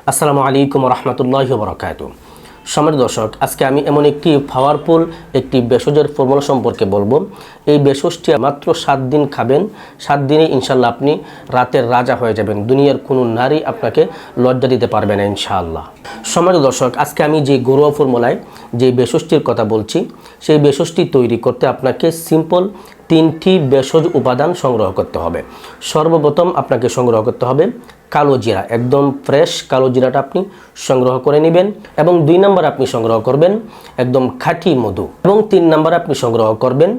আসসালামু আলাইকুম রহমতুল্লাহি ওয়া বারাকাতুহু। সম্মানিত দর্শক, আজকে আমি এমন একটি পাওয়ারফুল একটি ভেষজের ফর্মুলা সম্পর্কে বলবো। এই ভেষজটি মাত্র 7 দিন খাবেন, 7 দিনে ইনশাল্লাহ আপনি রাতের রাজা হয়ে যাবেন। দুনিয়ার কোনো নারী আপনাকে লজ্জা দিতে পারবে না ইনশাআল্লাহ। সম্মানিত দর্শক, আজকে আমি যে ঘরোয়া ফর্মুলায় যে ভেষজটির কথা বলছি, সেই ভেষজটি তৈরি করতে আপনাকে সিম্পল 3টি ভেষজ উপাদান সংগ্রহ করতে হবে। সর্বপ্রথম আপনাকে সংগ্রহ করতে হবে কালো জিরা, একদম ফ্রেশ কালো জিরাটা আপনি সংগ্রহ করে নেবেন। এবং 2 নম্বর আপনি সংগ্রহ করবেন একদম খাঁটি মধু। এবং 3 নম্বর আপনি সংগ্রহ করবেন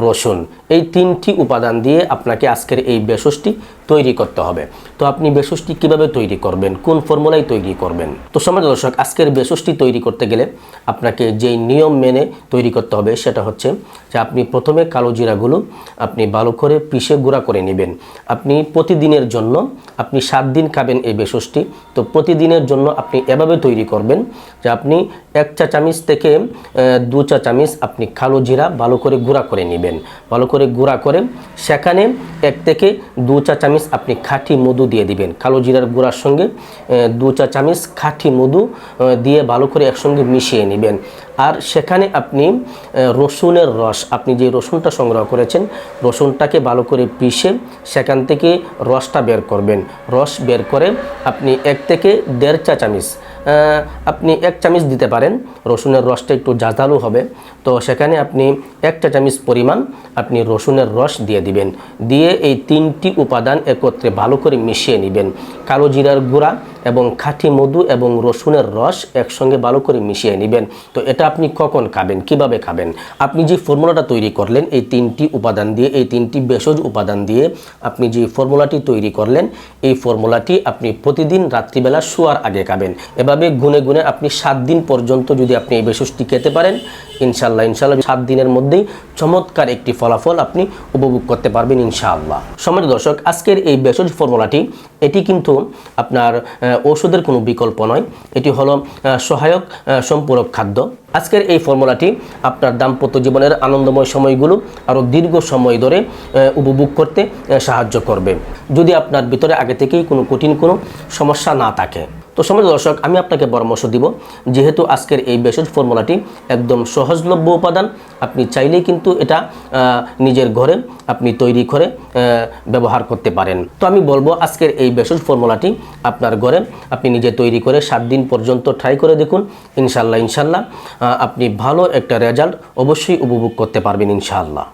রসুন। এই 3টি উপাদান দিয়ে আপনাকে আজকের এই ভেষজটি তৈরি করতে হবে। তো আপনি ভেষজটি কিভাবে তৈরি করবেন, কোন ফর্মুলায় তৈরি করবেন? তো সম্মানিত দর্শক, আজকের ভেষজটি তৈরি করতে গেলে আপনাকে যেই নিয়ম মেনে তৈরি করতে হবে সেটা হচ্ছে যে আপনি প্রথমে কালো জিরাগুলো আপনি ভালো করে পিষে গুঁড়া করে নেবেন। আপনি প্রতিদিনের জন্য আপনি 7 দিন খাবেন এই ভেষজটি। তো প্রতিদিনের জন্য আপনি এভাবে তৈরি করবেন যে আপনি 1 চা চামচ থেকে 2 চা চামচ আপনি কালো জিরা ভালো করে গুঁড়া করে নেবেন। ভালো করে গুঁড়া করে সেখানে 1 থেকে 2 চা চামচ আপনি খাঁটি মধু দিয়ে দিবেন। কালো জিরার গুঁড়ার সঙ্গে 2 চা চামচ খাঁটি মধু দিয়ে ভালো করে একসঙ্গে মিশিয়ে নেবেন। আর সেখানে আপনি রসুনের রস, আপনি যে রসুনটা সংগ্রহ করেছেন রসুনটাকে ভালো করে পিষে সেখান থেকে রসটা বের করবেন। রস বের করে আপনি 1 থেকে 1.5 চা চামচ, আপনি 1 চামচ দিতে পারেন। রসুনের রসটা একটু ঝাঁঝালো হবে, তো সেখানে আপনি 1 চা চামচ পরিমাণ আপনি রসুনের রস দিয়ে দিবেন। দিয়ে এই 3টি উপাদান একত্রে ভালো করে মিশিয়ে নেবেন। কালো জিরার গুঁড়া এবং খাঁটি মধু এবং রসুনের রস একসঙ্গে ভালো করে মিশিয়ে নেবেন। তো এটা আপনি কখন খাবেন, কিভাবে খাবেন? আপনি যে ফর্মুলাটা তৈরি করলেন এই 3টি উপাদান দিয়ে, এই 3টি ভেষজ উপাদান দিয়ে আপনি যে ফর্মুলাটি তৈরি করলেন এই ফর্মুলাটি আপনি প্রতিদিন রাত্রিবেলা শোয়ার আগে খাবেন। এভাবে গুনে গুনে আপনি 7 দিন পর্যন্ত যদি আপনি এই ভেষজটি খেতে পারেন ইনশাল্লাহ 7 দিনের মধ্যেই চমৎকার একটি ফলাফল আপনি উপভোগ করতে পারবেন ইনশাআল্লাহ। সম্মানিত দর্শক, আজকের এই ভেষজ ফর্মুলাটি এটি কিন্তু আপনার ঔষধের কোনো বিকল্প নয়, এটি হলো সহায়ক সম্পূরক খাদ্য। আজকের এই ফর্মুলাটি আপনার দাম্পত্য জীবনের আনন্দময় সময়গুলো আরও দীর্ঘ সময় ধরে উপভোগ করতে সাহায্য করবে, যদি আপনার ভিতরে আগে থেকেই কোনো কঠিন কোনো সমস্যা না থাকে। তো সম্মানিত দর্শক, আমি আপনাকে পরামর্শ দিব, যেহেতু আজকের এই ভেষজ ফর্মুলাটি একদম সহজলভ্য উপাদান, আপনি চাইলেই কিন্তু এটা নিজের ঘরে আপনি তৈরি করে ব্যবহার করতে পারেন। তো আমি বলবো আজকের এই ভেষজ ফর্মুলাটি আপনার ঘরে আপনি নিজে তৈরি করে 7 দিন পর্যন্ত ট্রাই করে দেখুন। ইনশাল্লাহ আপনি ভালো একটা রেজাল্ট অবশ্যই উপভোগ করতে পারবেন ইনশাআল্লাহ।